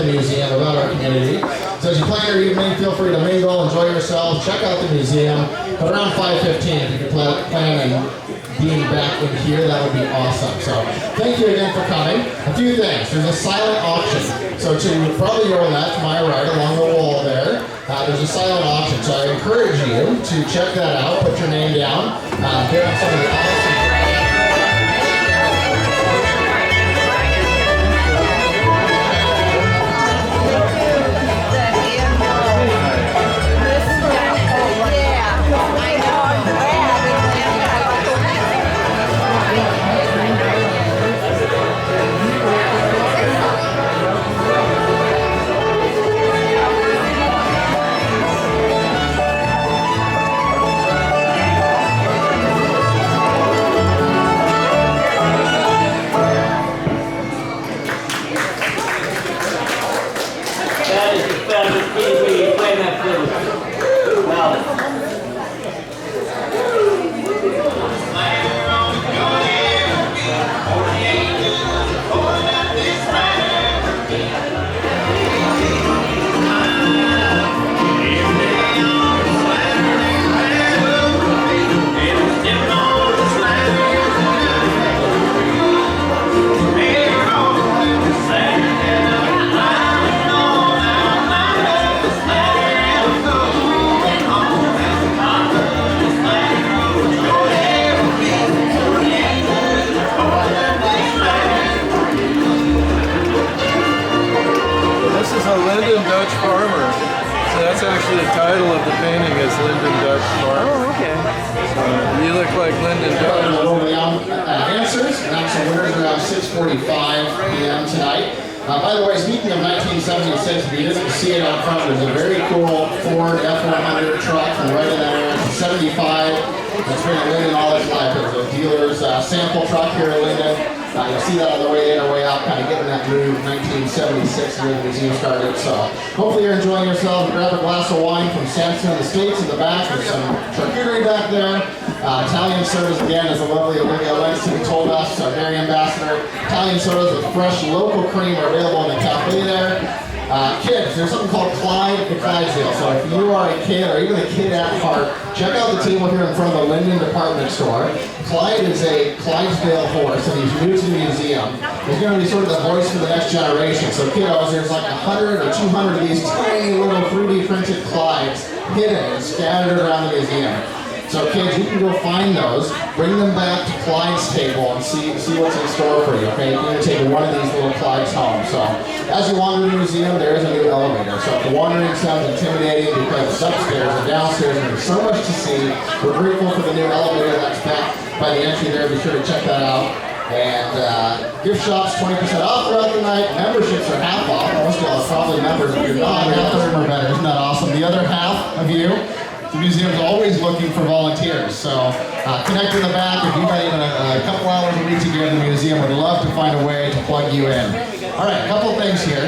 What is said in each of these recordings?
the museum, about our community. So as you plan your evening, feel free to mingle, enjoy yourselves, check out the museum. But around 5:15, if you could plan on being back in here, that would be awesome. So thank you again for coming. A few things. There's a silent auction. So to probably your left, my right, along the wall there, there's a silent auction. So I encourage you to check that out, put your name down, bid on some of the awesome. Lynden Dutch Farmer. So that's actually the title of the painting is Lynden Dutch Farmer. Oh, okay. So you look like Lynden Dutch. Answers, announcing winners around 6:45 p.m. tonight. By the way, speaking of 1976, if you didn't see it out front, there's a very cool Ford F-100 truck from right in that area. It's a 75. It's been at Lynden all its life. It's a dealer's sample truck here at Lynden. You'll see that on the way in or way out, kind of getting that move 1976 year the museum started. So hopefully you're enjoying yourself. Grab a glass of wine from Samson in the States in the back. There's some charcuterie back there. Italian sodas again, as the lovely Olivia Langston told us, our dairy ambassador. Italian sodas with fresh local cream are available in the cafe there. Kids, there's something called Clyde the Clydesdale. So if you are a kid or even a kid at heart, check out the team over here in front of the Lynden department store. Clyde is a Clydesdale horse and he's new to the museum. He's going to be sort of the voice for the next generation. So kiddos, there's like 100 or 200 of these tiny little 3D printed Clydes hidden and scattered around the museum. So kids, you can go find those, bring them back to Clyde's table and see what's in store for you, okay? You're going to take one of these little Clydes home. So as you wander the museum, there is a new elevator. So if the wandering sounds intimidating because it's upstairs and downstairs and there's so much to see, we're grateful for the new elevator that's back by the entry there. Be sure to check that out. And gift shops 20% off throughout the night. Memberships are half off. Most of y'all are probably members. If you're not, you're a third or better. Isn't that awesome? The other half of you, the museum's always looking for volunteers, so connect in the back. If you've got even a couple hours a week to give in the museum, we'd love to find a way to plug you in. All right, a couple things here.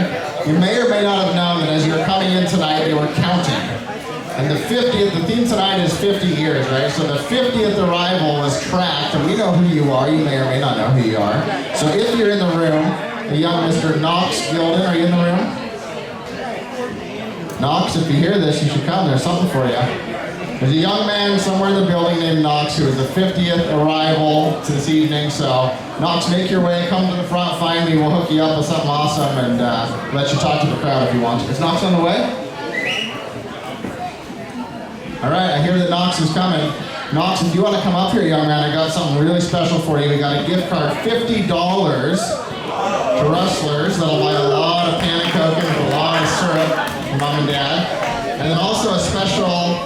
You may or may not have known that as you were coming in tonight, they were counting. And the 50th, the theme tonight is 50 years, right? So the 50th arrival was tracked, and we know who you are. You may or may not know who you are. So if you're in the room, a young Mr. Knox Gilden, are you in the room? Knox, if you hear this, you should come. There's something for you. There's a young man somewhere in the building named Knox who is the 50th arrival to this evening. So Knox, make your way, come to the front, find me. We'll hook you up with something awesome and let you talk to the crowd if you want to. Is Knox on the way? All right, I hear that Knox is coming. Knox, if you want to come up here, young man, I got something really special for you. We got a gift card, $50 to Rustlers. That'll buy a lot of panna-coke and a lot of syrup for mom and dad. And then also a special,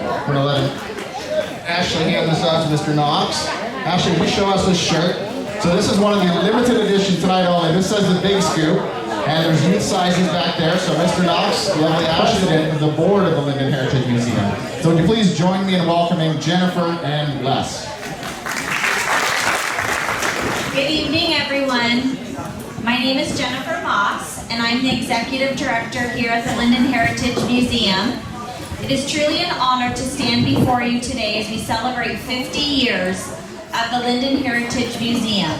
I'm going to let Ashley hand this out to Mr. Knox. Ashley, will you show us this shirt? So this is one of the limited edition tonight only. This says the Big Scoop. And there's youth sizes back there. So Mr. Knox, lovely Ashley, and the board of the Lynden Heritage Museum. So would you please join me in welcoming Jennifer and Les. Good evening, everyone. My name is Jennifer Moss, and I'm the Executive Director here at the Lynden Heritage Museum. It is truly an honor to stand before you today as we celebrate 50 years of the Lynden Heritage Museum.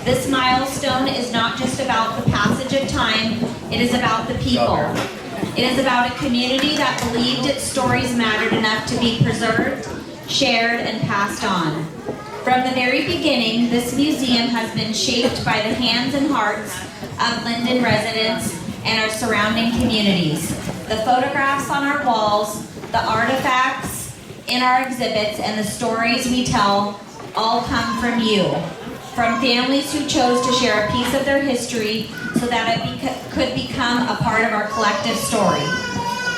This milestone is not just about the passage of time, It is about the people. It is about a community that believed its stories mattered enough to be preserved, shared, and passed on. From the very beginning, this museum has been shaped by the hands and hearts of Lynden residents and our surrounding communities. The photographs on our walls, the artifacts in our exhibits, and the stories we tell all come from you. From families who chose to share a piece of their history so that it could become a part of our collective story.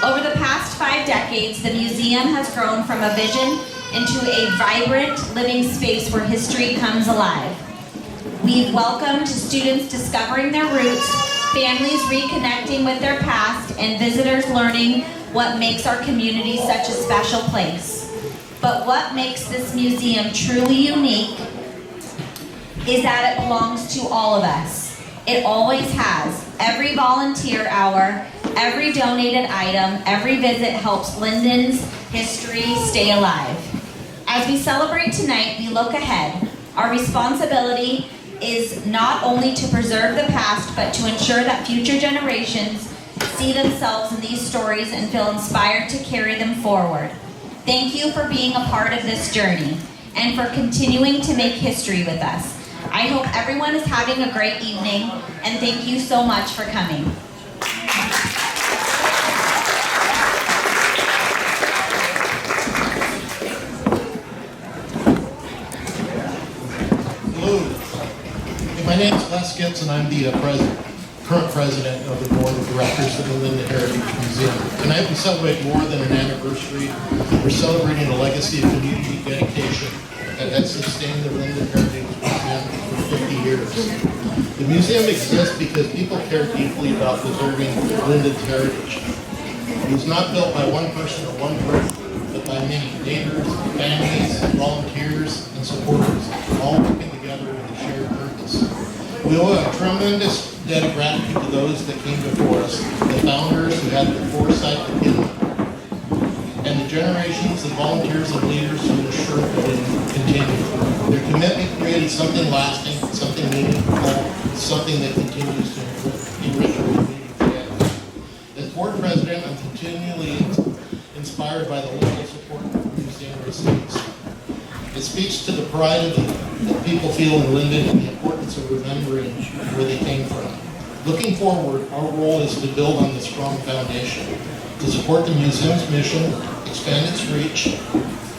Over the past 5 decades, the museum has grown from a vision into a vibrant living space where history comes alive. We've welcomed students discovering their roots, families reconnecting with their past, and visitors learning what makes our community such a special place. But what makes this museum truly unique is that it belongs to all of us. It always has. Every volunteer hour, every donated item, every visit helps Lynden's history stay alive. As we celebrate tonight, we look ahead. Our responsibility is not only to preserve the past, but to ensure that future generations see themselves in these stories and feel inspired to carry them forward. Thank you for being a part of this journey and for continuing to make history with us. I hope everyone is having a great evening, and thank you so much for coming. Hello. My name is Les Gitz, and I'm the current president of the board of directors of the Lynden Heritage Museum. Tonight we celebrate more than an anniversary. We're celebrating a legacy of community dedication that has sustained the Lynden Heritage Museum for 50 years. The museum exists because people care deeply about preserving Lynden's heritage. It was not built by one person or one group, but by many neighbors, families, volunteers, and supporters, all working together with a shared purpose. We owe a tremendous debt of gratitude to those that came before us, the founders who had the foresight to build, and the generations of volunteers and leaders who ensured that it continued. Their commitment created something lasting, something meaningful, something that continues to enrich our community today. As board president, I'm continually inspired by the local support the museum receives. It speaks to the pride that people feel in Lynden and the importance of remembering where they came from. Looking forward, our role is to build on this strong foundation, to support the museum's mission, expand its reach,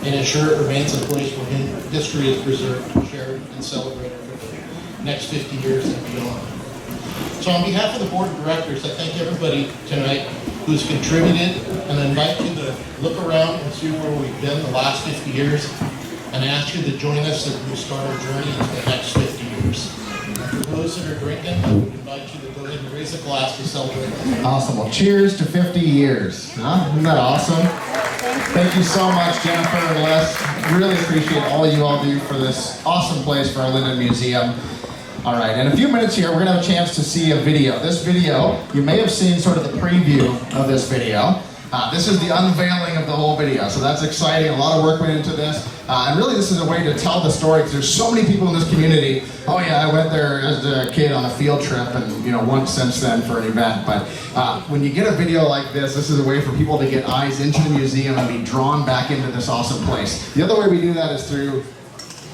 and ensure it remains a place where history is preserved, shared, and celebrated for the next 50 years and beyond. So on behalf of the board of directors, I thank everybody tonight who's contributed, and I invite you to look around and see where we've been the last 50 years, and I ask you to join us as we start our journey into the next 50 years. For those that are drinking, I would invite you to go ahead and raise a glass to celebrate. Awesome. Well, cheers to 50 years. Huh? Isn't that awesome? Thank you so much, Jennifer and Les. Really appreciate all you all do for this awesome place for our Lynden Museum. All right, in a few minutes here, we're going to have a chance to see a video. This video, you may have seen sort of the preview of this video. This is the unveiling of the whole video, so that's exciting. A lot of work went into this. And really, this is a way to tell the story, because there's so many people in this community. Oh yeah, I went there as a kid on a field trip, and once since then for an event. But when you get a video like this is a way for people to get eyes into the museum and be drawn back into this awesome place. The other way we do that is through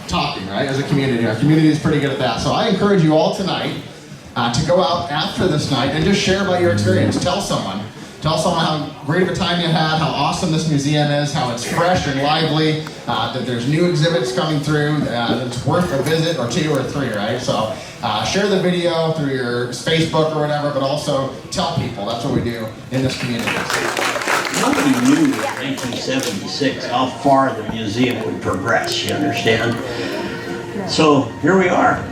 talking, right, as a community. Our community is pretty good at that. So I encourage you all tonight to go out after this night and just share about your experience. Tell someone how great of a time you had, how awesome this museum is, how it's fresh and lively, that there's new exhibits coming through, that it's worth a visit or 2 or 3, right? So share the video through your Facebook or whatever, but also tell people. That's what we do in this community. Nobody knew in 1976 how far the museum would progress, you understand? So here we are.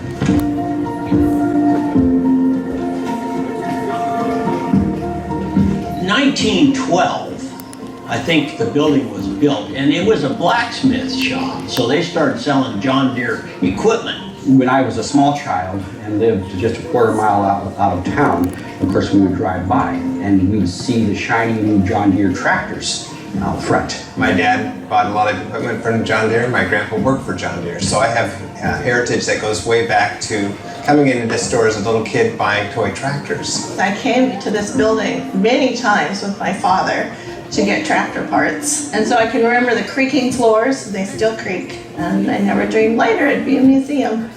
1912, I think the building was built, and it was a blacksmith shop, so they started selling John Deere equipment. When I was a small child and lived just a quarter-mile out of town, of course we would drive by and we would see the shiny new John Deere tractors out front. My dad bought a lot of equipment from John Deere. My grandpa worked for John Deere. So I have heritage that goes way back to coming into this store as a little kid buying toy tractors. I came to this building many times with my father to get tractor parts. And so I can remember the creaking floors, they still creak. And I never dreamed later it'd be a museum.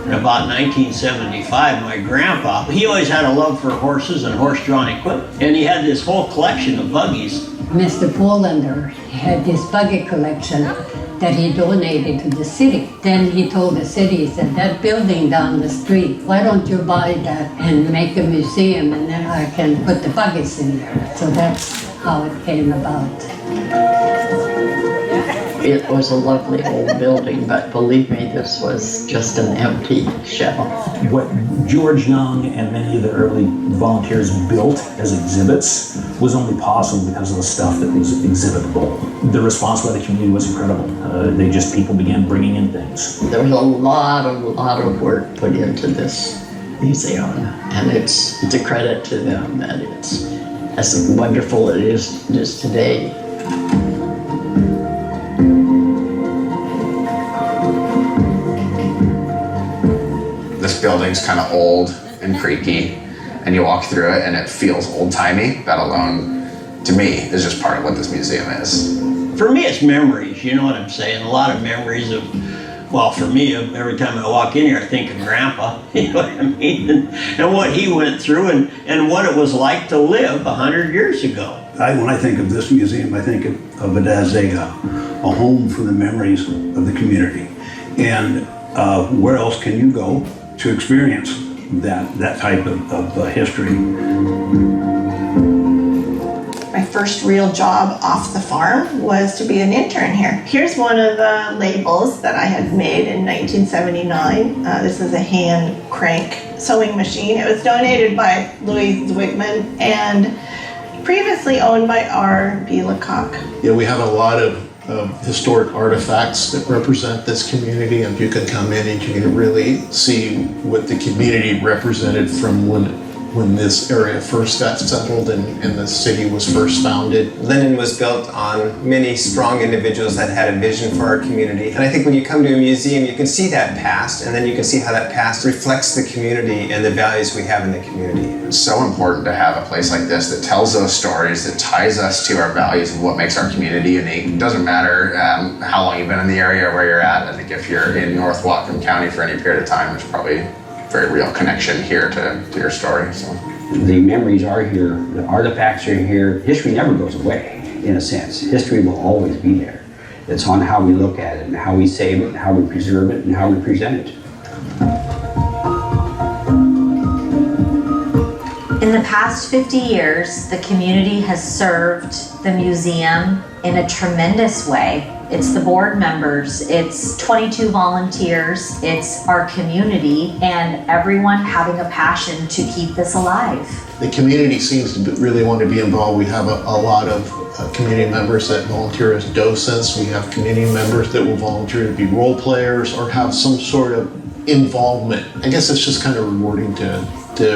About 1975, my grandpa, he always had a love for horses and horse-drawn equipment. And he had this whole collection of buggies. Mr. Polander had this buggy collection that he donated to the city. Then he told the city, he said, that building down the street, why don't you buy that and make a museum, and then I can put the buggies in there. So that's how it came about. It was a lovely old building, but believe me, this was just an empty shell. What George Young and many of the early volunteers built as exhibits was only possible because of the stuff that was exhibitable. The response by the community was incredible. People began bringing in things. There was a lot of work put into this museum, and it's a credit to them that it's as wonderful as it is today. This building's kind of old and creaky, and you walk through it and it feels old-timey. That alone, to me, is just part of what this museum is. For me, it's memories, you know what I'm saying? A lot of memories of, well, for me, every time I walk in here, I think of Grandpa, you know what I mean? And what he went through and what it was like to live 100 years ago. When I think of this museum, I think of it as a home for the memories of the community. And where else can you go to experience that type of history? My first real job off the farm was to be an intern here. Here's one of the labels that I had made in 1979. This is a hand crank sewing machine. It was donated by Louis Zwigman and previously owned by R.B. Lecoq. Yeah, we have a lot of historic artifacts that represent this community, and you can come in and you can really see what the community represented from when this area first got settled and the city was first founded. Lynden was built on many strong individuals that had a vision for our community. And I think when you come to a museum, you can see that past, and then you can see how that past reflects the community and the values we have in the community. It's so important to have a place like this that tells those stories, that ties us to our values and what makes our community unique. It doesn't matter how long you've been in the area or where you're at. I think if you're in North Whatcom County for any period of time, there's probably a very real connection here to your story. So. The memories are here, the artifacts are here. History never goes away, in a sense. History will always be there. It's on how we look at it and how we save it and how we preserve it and how we present it. In the past 50 years, the community has served the museum in a tremendous way. It's the board members, it's 22 volunteers, it's our community, and everyone having a passion to keep this alive. The community seems to really want to be involved. We have a lot of community members that volunteer as docents. We have community members that will volunteer to be role players or have some sort of involvement. I guess it's just kind of rewarding to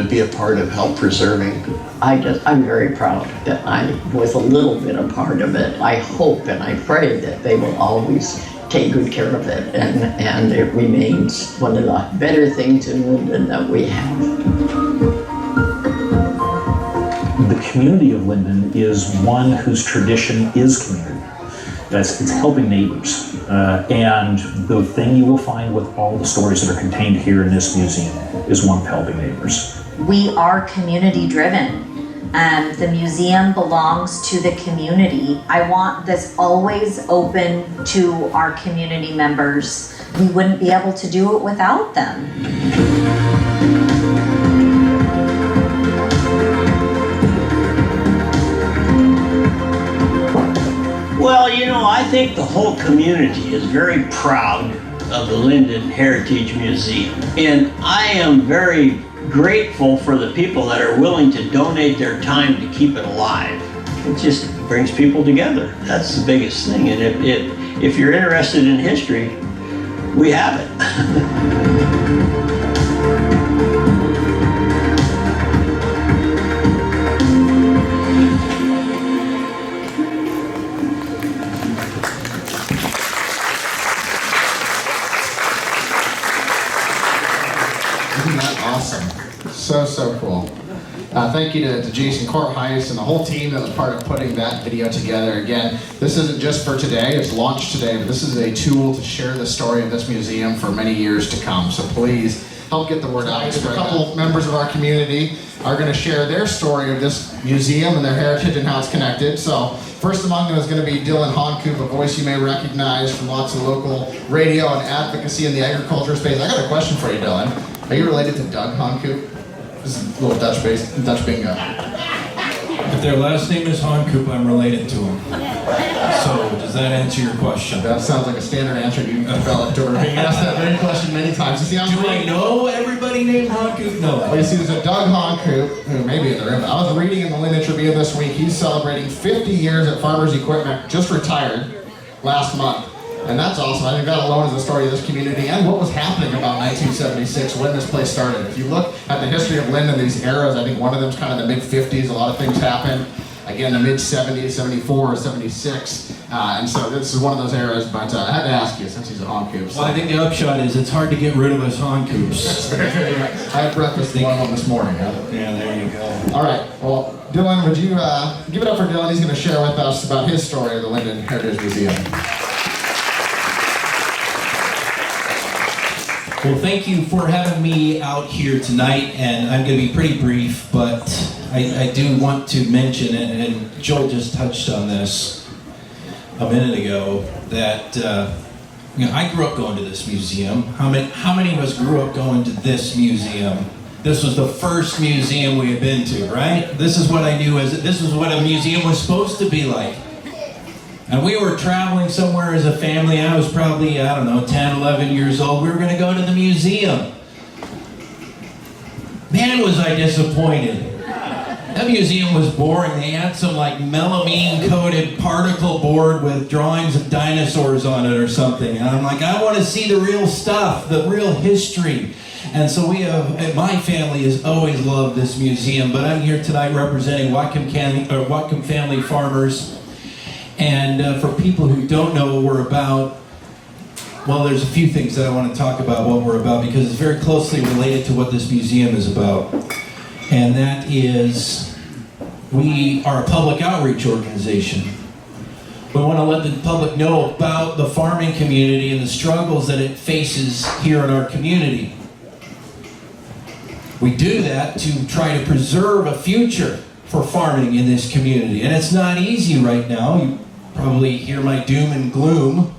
be a part of help preserving. I'm very proud that I was a little bit a part of it. I hope and I pray that they will always take good care of it, and it remains one of the better things in Lynden that we have. The community of Lynden is one whose tradition is community. It's helping neighbors. And the thing you will find with all the stories that are contained here in this museum is one of helping neighbors. We are community driven. The museum belongs to the community. I want this always open to our community members. We wouldn't be able to do it without them. Well, you know, I think the whole community is very proud of the Lynden Heritage Museum. And I am very grateful for the people that are willing to donate their time to keep it alive. It just brings people together. That's the biggest thing. And if you're interested in history, we have it. Thank you to Jason Kortheis and the whole team that was part of putting that video together. Again, this isn't just for today, it's launched today, but this is a tool to share the story of this museum for many years to come. So please help get the word out. A couple members of our community are going to share their story of this museum and their heritage and how it's connected. So first among them is going to be Dylan Honkoop, a voice you may recognize from lots of local radio and advocacy in the agriculture space. I got a question for you, Dylan. Are you related to Doug Honkoop? This is a little Dutch bingo. If their last name is Honkoop, I'm related to him. So, does that answer your question? That sounds like a standard answer you developed over being asked that very question many times. You see, Do I know everybody named Honkoop? No. Well, you see, there's a Doug Honkoop, who may be in the room. I was reading in the Lynden Tribune this week, he's celebrating 50 years at Farmers Equipment, just retired last month. And that's awesome. I think that alone is the story of this community and what was happening about 1976 when this place started. If you look at the history of Lynden, these eras, I think one of them is kind of the mid-50s. A lot of things happened. Again, the mid-70s, 74, 76. And so this is one of those eras, but I had to ask you since he's a Honkoop. So. Well, I think the upshot is it's hard to get rid of us Honkoops. That's very right. I had breakfast with one of them this morning. Yeah, there you go. All right. Well, Dylan, would you give it up for Dylan? He's going to share with us about his story of the Lynden Heritage Museum. Well, thank you for having me out here tonight, and I'm going to be pretty brief, but I do want to mention, and Joel just touched on this a minute ago, that I grew up going to this museum. How many of us grew up going to this museum? This was the first museum we had been to, right? This is what I knew as this was what a museum was supposed to be like. And we were traveling somewhere as a family. I was probably, 10, 11 years old. We were going to go to the museum. Man, was I disappointed. That museum was boring. They had some like melamine-coated particle board with drawings of dinosaurs on it or something. And I'm like, I want to see the real stuff, the real history. And so my family has always loved this museum, but I'm here tonight representing Whatcom Family Farmers. And for people who don't know what we're about, well, there's a few things that I want to talk about what we're about because it's very closely related to what this museum is about. And that is, we are a public outreach organization. We want to let the public know about the farming community and the struggles that it faces here in our community. We do that to try to preserve a future for farming in this community. And it's not easy right now. You probably hear my doom and gloom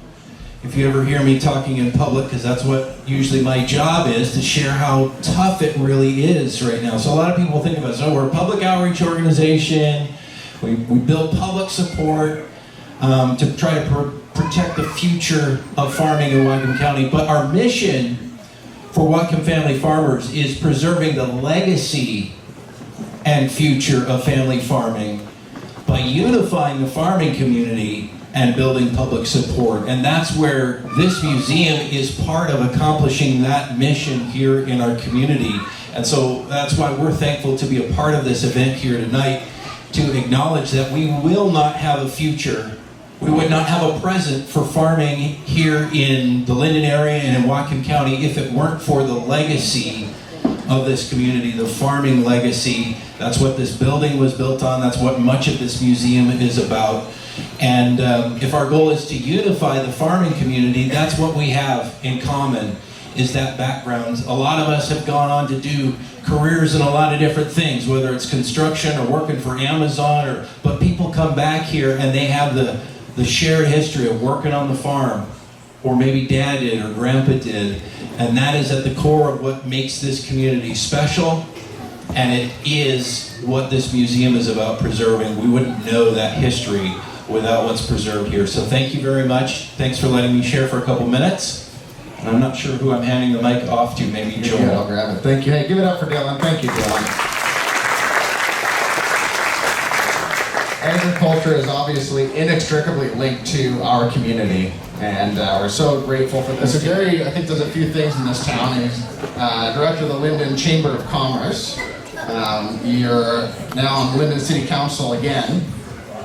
if you ever hear me talking in public, because that's what usually my job is, to share how tough it really is right now. So a lot of people think of us, we're a public outreach organization, we build public support to try to protect the future of farming in Whatcom County, but our mission for Whatcom Family Farmers is preserving the legacy and future of family farming by unifying the farming community and building public support. And that's where this museum is part of accomplishing that mission here in our community. And so that's why we're thankful to be a part of this event here tonight, to acknowledge that we will not have a future, we would not have a present for farming here in the Lynden area and in Whatcom County if it weren't for the legacy of this community, the farming legacy. That's what this building was built on. That's what much of this museum is about. And if our goal is to unify the farming community, that's what we have in common, is that background. A lot of us have gone on to do careers in a lot of different things, whether it's construction or working for Amazon, but people come back here and they have the shared history of working on the farm, or maybe dad did or grandpa did. And that is at the core of what makes this community special, and it is what this museum is about preserving. We wouldn't know that history without what's preserved here. So thank you very much. Thanks for letting me share for a couple minutes. And I'm not sure who I'm handing the mic off to, maybe Joel. Yeah, I'll grab it. Thank you. Hey, give it up for Dylan. Thank you, Dylan. Agriculture is obviously inextricably linked to our community. And we're so grateful for this. So Gary, I think does a few things in this town. He's director of the Lynden Chamber of Commerce. You're now on Lynden City Council again.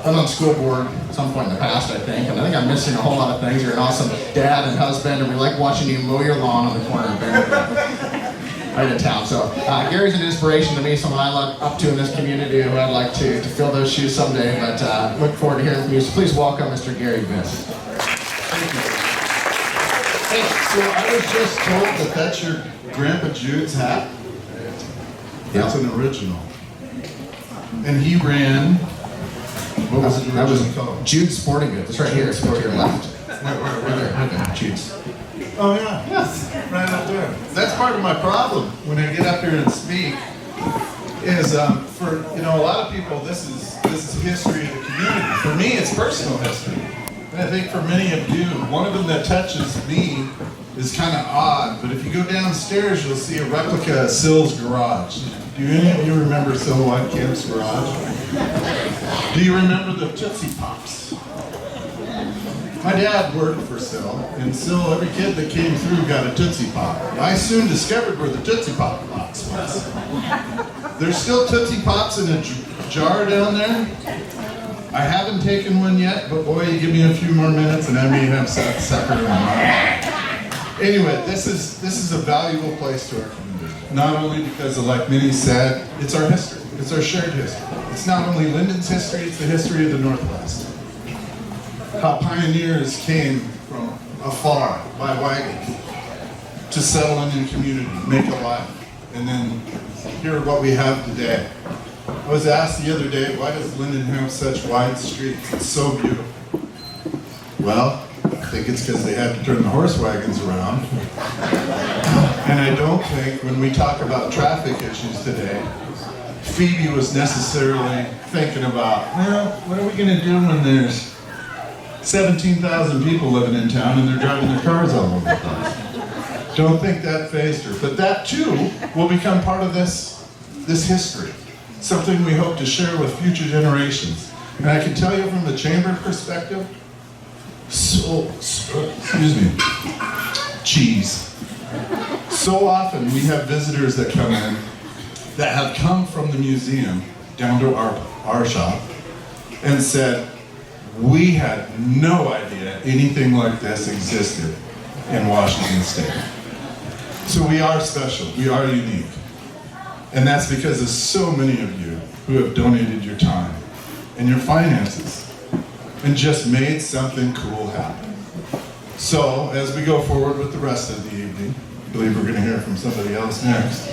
I'm on school board at some point in the past, I think. And I think I'm missing a whole lot of things. You're an awesome dad and husband, and we like watching you mow your lawn on the corner of Barrington. right in town. So Gary's an inspiration to me, someone I look up to in this community who I'd like to fill those shoes someday, but look forward to hearing from you. So please welcome Mr. Gary Viss. Thank you. Hey, so I was just told that that's your Grandpa Jude's hat. That's an original. And he ran, what was it originally called? Jude's Sporting Goods. It's right here. It's to your left. Right there. Jude's. Oh yeah, yes, right up there. That's part of my problem when I get up here and speak. Is for a lot of people this is history of the community. For me, it's personal history. And I think for many of you, one of them that touches me is kind of odd. But if you go downstairs, you'll see a replica of Sill's garage. Do any of you remember Sill Whitecamp's garage? Do you remember the Tootsie Pops? My dad worked for Sill, and Sill, every kid that came through got a Tootsie Pop. I soon discovered where the Tootsie Pop box was. There's still Tootsie Pops in a jar down there. I haven't taken one yet, but boy, you give me a few more minutes and I may have sucker in my mouth. Anyway, this is a valuable place to our community. Not only because, like many said, it's our history. It's our shared history. It's not only Lynden's history, it's the history of the Northwest. How pioneers came from afar by wagon to settle in a community, make a life, and then hear what we have today. I was asked the other day, why does Lynden have such wide streets? It's so beautiful. Well, I think it's because they had to turn the horse wagons around. And I don't think when we talk about traffic issues today, Phoebe was necessarily thinking about, well, what are we going to do when there's 17,000 people living in town and they're driving their cars all over the place? Don't think that fazed her. But that too will become part of this history. Something we hope to share with future generations. And I can tell you from the chamber perspective, cheese. So often we have visitors that come in that have come from the museum down to our shop and said, we had no idea anything like this existed in Washington State. So we are special, we are unique. And that's because of so many of you who have donated your time and your finances and just made something cool happen. So, as we go forward with the rest of the evening, I believe we're going to hear from somebody else next.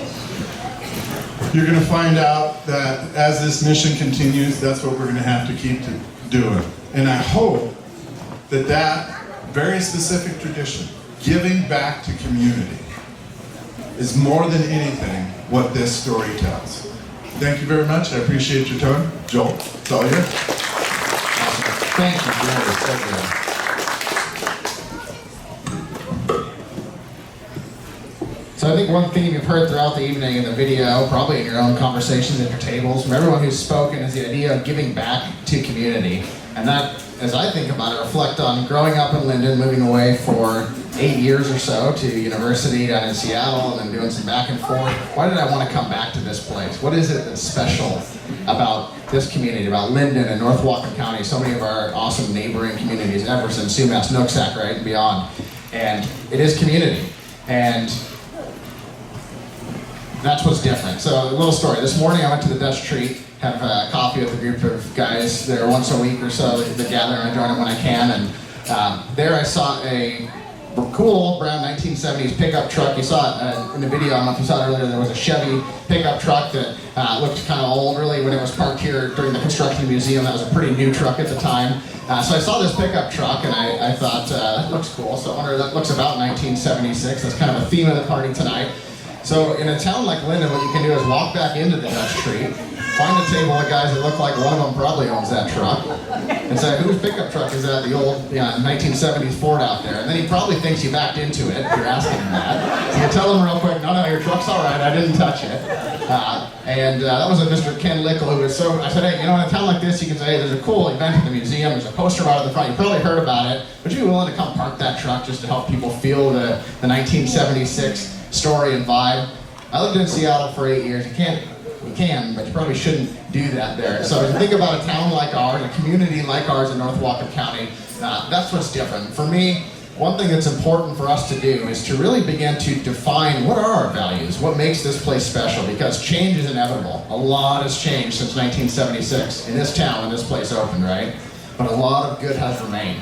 You're going to find out that as this mission continues, that's what we're going to have to keep doing. And I hope that that very specific tradition, giving back to community, is more than anything what this story tells. Thank you very much. I appreciate your time. Joel, it's all yours. Thank you, Gary. So good. So I think one theme you've heard throughout the evening in the video, probably in your own conversations at your tables, from everyone who's spoken, is the idea of giving back to community. And that, as I think about it, reflect on growing up in Lynden, moving away for 8 years or so to university down in Seattle, and then doing some back and forth. Why did I want to come back to this place? What is it that's special about this community, about Lynden and North Whatcom County, so many of our awesome neighboring communities, Everson, Sumas, Nooksack, right, and beyond. And it is community. And that's what's different. So a little story. This morning I went to the Dutch Treat, have a coffee with a group of guys there once a week or so. They gather and I join them when I can. And there I saw a cool old brown 1970s pickup truck. You saw it in the video. I don't know if you saw it earlier. There was a Chevy pickup truck that looked kind of old, really, when it was parked here during the construction of the museum. That was a pretty new truck at the time. So I saw this pickup truck and I thought, that looks cool. So I wonder, that looks about 1976. That's kind of a theme of the party tonight. So in a town like Lynden, what you can do is walk back into the Dutch Treat, find a table of guys that look like one of them probably owns that truck, and say, whose pickup truck is that? The old 1970s Ford out there. And then he probably thinks you backed into it if you're asking him that. So you tell him real quick, no, your truck's all right, I didn't touch it. That was a Mr. Ken Lickle who was so, I said, hey, in a town like this, you can say, hey, there's a cool event in the museum, there's a poster out at the front, you probably heard about it, but you'd be willing to come park that truck just to help people feel the 1976 story and vibe. I lived in Seattle for 8 years. You can, but you probably shouldn't do that there. So if you think about a town like ours, a community like ours in North Whatcom County, that's what's different. For me, one thing that's important for us to do is to really begin to define what are our values, what makes this place special, because change is inevitable. A lot has changed since 1976 in this town when this place opened, right? But a lot of good has remained.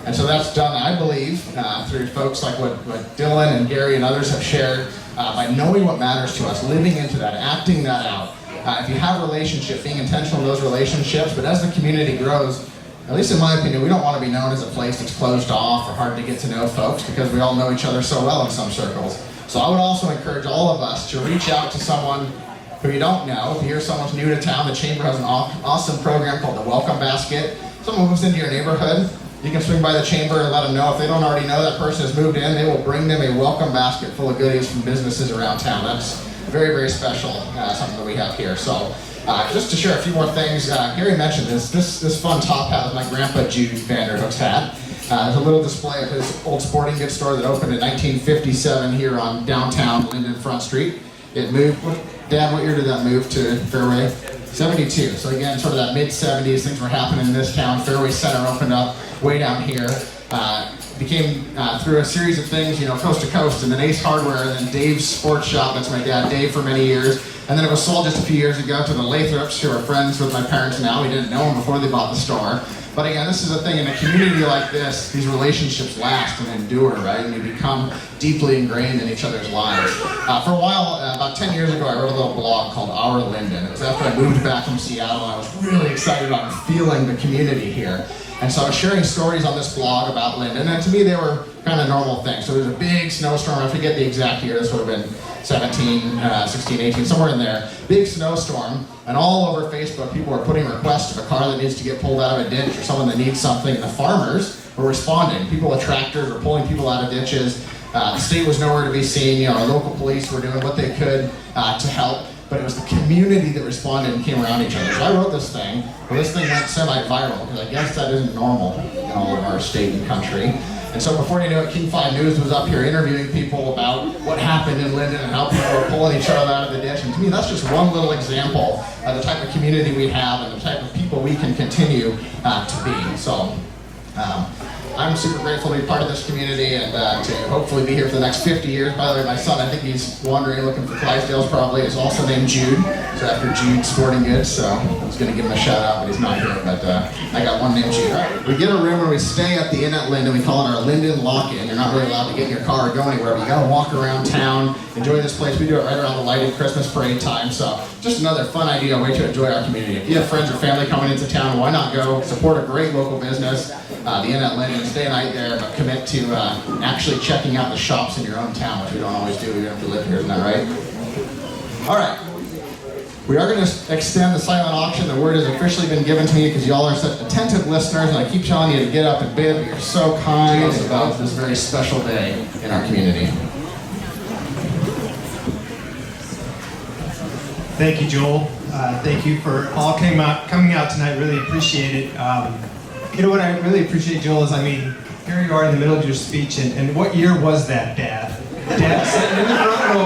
And so that's done, I believe, through folks like what Dylan and Gary and others have shared, by knowing what matters to us, living into that, acting that out. If you have relationships, being intentional in those relationships, but as the community grows, at least in my opinion, we don't want to be known as a place that's closed off or hard to get to know folks, because we all know each other so well in some circles. So I would also encourage all of us to reach out to someone who you don't know. If you hear someone's new to town, the Chamber has an awesome program called the Welcome Basket. Someone moves into your neighborhood, you can swing by the Chamber and let them know. If they don't already know that person has moved in, they will bring them a welcome basket full of goodies from businesses around town. That's very, very special, something that we have here. So just to share a few more things, Gary mentioned this fun top hat is my grandpa Jude Vanderhook's hat. There's a little display of his old sporting goods store that opened in 1957 here on downtown Lynden Front Street. It moved, Dad, what year did that move to Fairway? 72. So again, sort of that mid-70s, things were happening in this town. Fairway Center opened up way down here. Became, through a series of things, coast to coast, and then Ace Hardware, and then Dave's Sports Shop, that's my dad, Dave, for many years. And then it was sold just a few years ago to the Lathrops, who are friends with my parents now. We didn't know them before they bought the store. But again, this is a thing, in a community like this, these relationships last and endure, right? And you become deeply ingrained in each other's lives. For a while, about 10 years ago, I wrote a little blog called Our Lynden. It was after I moved back from Seattle, and I was really excited about feeling the community here. And so I was sharing stories on this blog about Lynden, and to me they were kind of normal things. So there was a big snowstorm, I forget the exact year, this would have been 17, 16, 18, somewhere in there. Big snowstorm, and all over Facebook people were putting requests of a car that needs to get pulled out of a ditch or someone that needs something, and the farmers were responding. People with tractors were pulling people out of ditches. The state was nowhere to be seen. Our local police were doing what they could to help. But it was the community that responded and came around each other. So I wrote this thing, well, this thing went semi-viral, because I guess that isn't normal in all of our state and country. And so before you knew it, King 5 News was up here interviewing people about what happened in Lynden and how people were pulling each other out of the ditch. And to me, that's just one little example of the type of community we have and the type of people we can continue to be. So I'm super grateful to be part of this community and to hopefully be here for the next 50 years. By the way, my son, I think he's wandering looking for Clydesdales probably, is also named Jude. So after Jude Sporting Goods, so I was going to give him a shout out, but he's not here. But I got one named Jude. All right. We get a room where we stay at the Inn at Lynden. We call it our Lynden Lock-In. You're not really allowed to get in your car or go anywhere, but you got to walk around town, enjoy this place. We do it right around the lighted Christmas parade time. So just another fun idea, a way to enjoy our community. If you have friends or family coming into town, why not go support a great local business, the Inn at Lynden, stay a night there, but commit to actually checking out the shops in your own town, which we don't always do. We have to live here, isn't that right? All right. We are going to extend the silent auction. The word has officially been given to me because y'all are such attentive listeners, and I keep telling you to get up and bid, but you're so kind about this very special day in our community. Thank you, Joel. Thank you for all coming out tonight. Really appreciate it. You know what I really appreciate, Joel, is here you are in the middle of your speech, and what year was that, Dad? Dad sitting in the front row,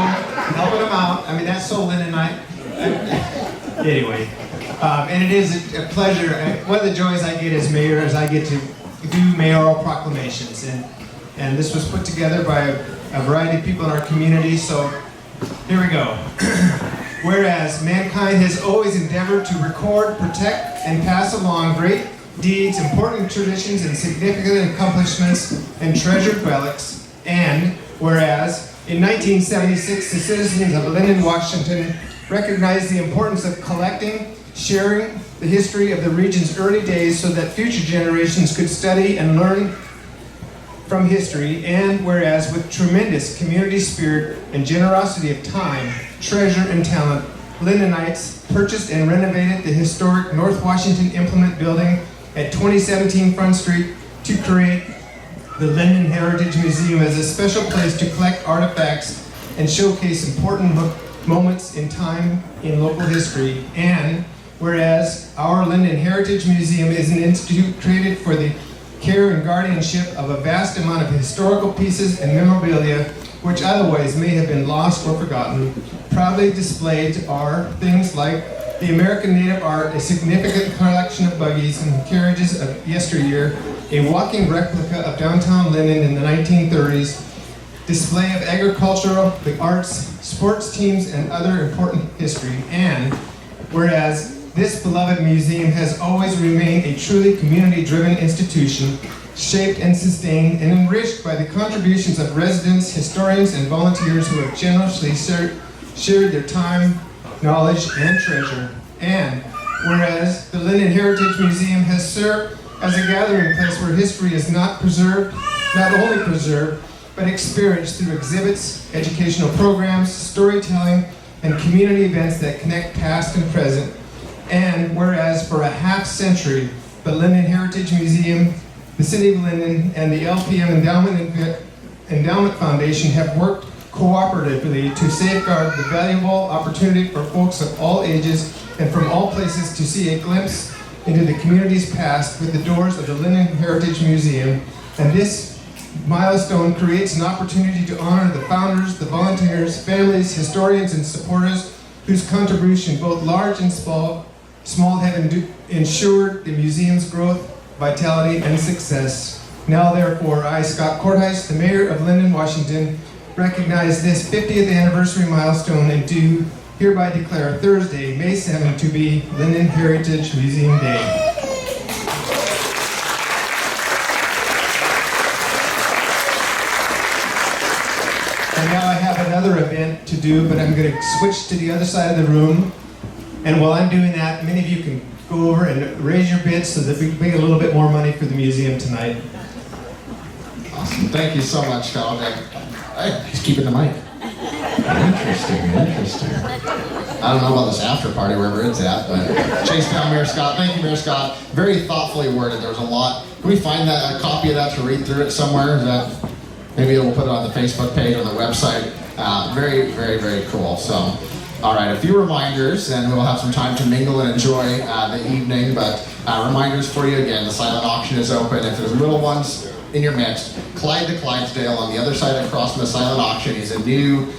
helping him out. That's so Lynden night. Anyway, and it is a pleasure. One of the joys I get as mayor is I get to do mayoral proclamations, and this was put together by a variety of people in our community. So here we go. Whereas mankind has always endeavored to record, protect, and pass along great deeds, important traditions, and significant accomplishments and treasured relics, and whereas in 1976 the citizens of Lynden, Washington recognized the importance of collecting, sharing the history of the region's early days so that future generations could study and learn from history, and whereas with tremendous community spirit and generosity of time, treasure, and talent, Lyndenites purchased and renovated the historic North Washington Implement Building at 2017 Front Street to create the Lynden Heritage Museum as a special place to collect artifacts and showcase important moments in time in local history. And whereas our Lynden Heritage Museum is an institute created for the care and guardianship of a vast amount of historical pieces and memorabilia which otherwise may have been lost or forgotten. Proudly displayed are things like the American native art, a significant collection of buggies and carriages of yesteryear, a walking replica of downtown Lynden in the 1930s, display of agricultural, the arts, sports teams, and other important history. And whereas this beloved museum has always remained a truly community-driven institution, shaped and sustained and enriched by the contributions of residents, historians, and volunteers who have generously shared their time, knowledge, and treasure. And whereas the Lynden Heritage Museum has served as a gathering place where history is not only preserved, but experienced through exhibits, educational programs, storytelling, and community events that connect past and present. And whereas for a half century, the Lynden Heritage Museum, the City of Lynden, and the LPM Endowment Foundation have worked cooperatively to safeguard the valuable opportunity for folks of all ages and from all places to see a glimpse into the community's past with the doors of the Lynden Heritage Museum. And this milestone creates an opportunity to honor the founders, the volunteers, families, historians, and supporters whose contribution, both large and small have ensured the museum's growth, vitality, and success. Now, therefore, I, Scott Courthouse, the Mayor of Lynden, Washington, recognize this 50th anniversary milestone and do hereby declare Thursday, May 7, to be Lynden Heritage Museum Day. And now I have another event to do, but I'm going to switch to the other side of the room. And while I'm doing that, many of you can go over and raise your bids so that we can make a little bit more money for the museum tonight. Awesome. Thank you so much, Scott. He's keeping the mic. Interesting. I don't know about this after party, wherever it's at, but chase down Mayor Scott. Thank you, Mayor Scott. Very thoughtfully worded. There was a lot. Can we find a copy of that to read through it somewhere? Is that, maybe we'll put it on the Facebook page or the website. Very, very, very cool. So, all right, a few reminders, and we'll have some time to mingle and enjoy the evening. But reminders for you again: the silent auction is open. If there's little ones in your midst, Clyde the Clydesdale on the other side across from the silent auction is a new,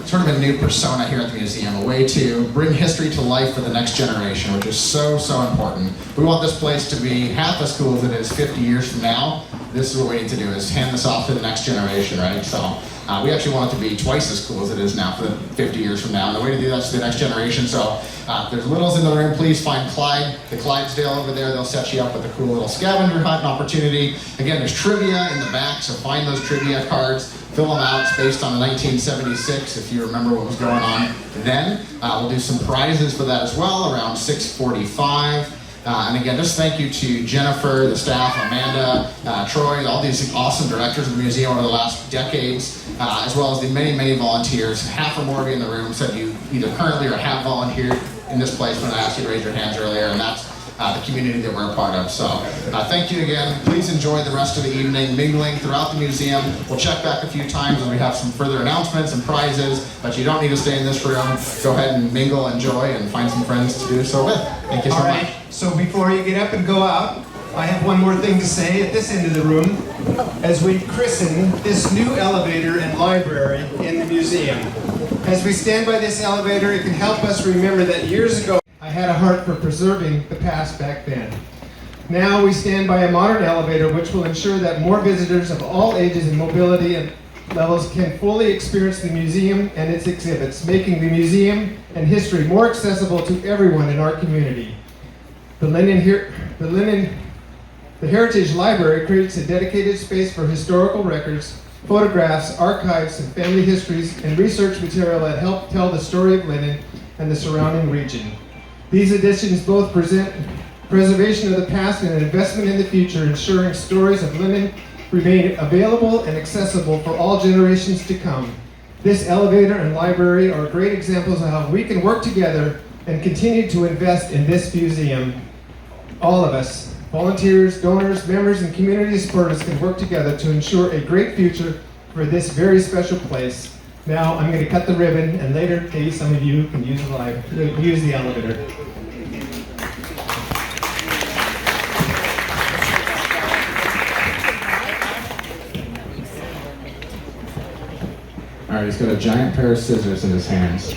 sort of a new persona here at the museum, a way to bring history to life for the next generation, which is so, so important. We want this place to be half as cool as it is 50 years from now. This is what we need to do, is hand this off to the next generation, right? So we actually want it to be twice as cool as it is now for the 50 years from now. And the way to do that is to the next generation. So if there's littles in the room, please find Clyde, the Clydesdale over there. They'll set you up with a cool little scavenger hunt opportunity. Again, there's trivia in the back, so find those trivia cards, fill them out. It's based on 1976, if you remember what was going on then. We'll do some prizes for that as well, around 6:45. And again, just thank you to Jennifer, the staff, Amanda, Troy, all these awesome directors of the museum over the last decades, as well as the many, many volunteers. Half or more of you in the room said you either currently or have volunteered in this place when I asked you to raise your hands earlier, and that's the community that we're a part of. So thank you again. Please enjoy the rest of the evening, mingling throughout the museum. We'll check back a few times as we have some further announcements and prizes, but you don't need to stay in this room. Go ahead and mingle, enjoy, and find some friends to do so with. Thank you so much. So before you get up and go out, I have one more thing to say at this end of the room as we christen this new elevator and library in the museum. As we stand by this elevator, it can help us remember that years ago I had a heart for preserving the past back then. Now we stand by a modern elevator which will ensure that more visitors of all ages and mobility and levels can fully experience the museum and its exhibits, making the museum and history more accessible to everyone in our community. The Heritage Library creates a dedicated space for historical records, photographs, archives, and family histories, and research material that help tell the story of Lynden and the surrounding region. These editions both present preservation of the past and an investment in the future, ensuring stories of Lynden remain available and accessible for all generations to come. This elevator and library are great examples of how we can work together and continue to invest in this museum. All of us, volunteers, donors, members, and community supporters can work together to ensure a great future for this very special place. Now I'm going to cut the ribbon, and later maybe some of you can use the elevator. All right, he's got a giant pair of scissors in his hands.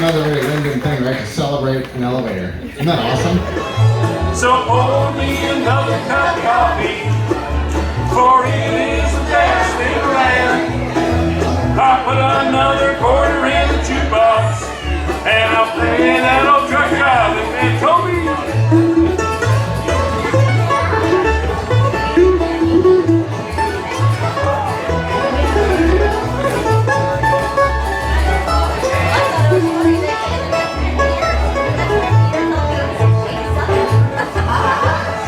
another very Lynden thing, right? To celebrate an elevator. Isn't that awesome? So pour me another cup of coffee, for it is the best thing around. I put another quarter in the jukebox, and I'll play that old truck driving man Toby.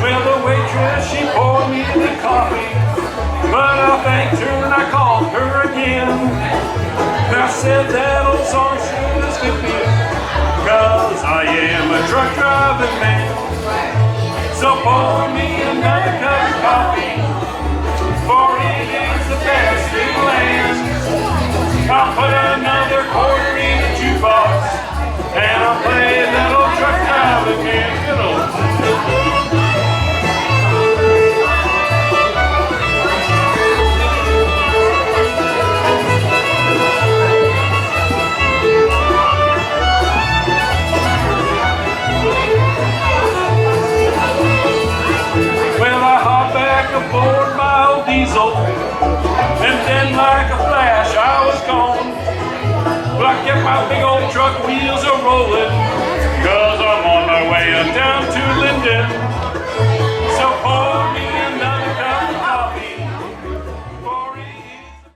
Well, the waitress, she poured me the coffee, but I thanked her and I called her again. And I said that old song sure does fit me, 'cause I am a truck driving man. So pour me another cup of coffee, for it is the best in the land. I'll put another quarter in the jukebox, and I'll play that old truck driving man fiddle. Well, I hop back aboard my old diesel, and then like a flash I was gone. But I kept my big old truck wheels a rolling,